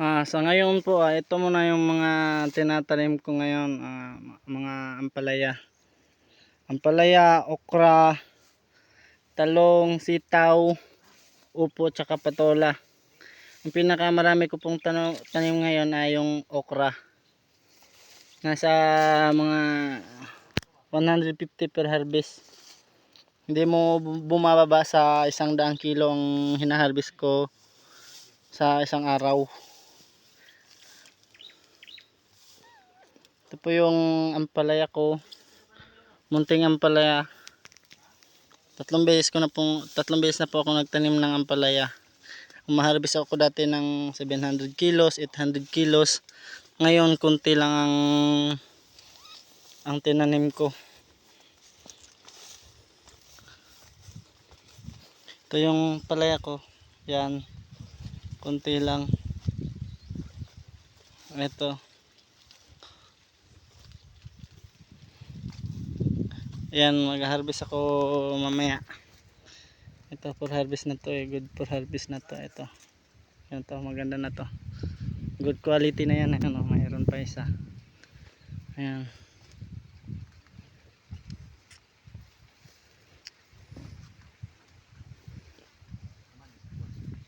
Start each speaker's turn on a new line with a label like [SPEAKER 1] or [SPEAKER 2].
[SPEAKER 1] Sa ngayon po, ito muna yung mga tinatanim ko ngayon, mga ampalaya. Ampalaya, okra, talong, sitaw, upo, tsaka patola. Ang pinakamarami ko pong tanim ngayon ay yung okra. Nasa mga 150 per harvest. Hindi mo bumababa sa 100 kilo ang hinaharvest ko sa isang araw. Ito po yung ampalaya ko, munting ampalaya. Tatlong beses na po ako nagtanim ng ampalaya. Umaharbis ako dati ng 700 kilos, 800 kilos. Ngayon kunti lang ang tinanim ko. Ito yung palaya ko. Yan, kunti lang. Ito. Yan, mag-harvest ako mamaya. Ito for harvest na to, good for harvest na to. Ito. Yan to, maganda na to. Good quality na yan, ano, mayroon pa isa. Ayan.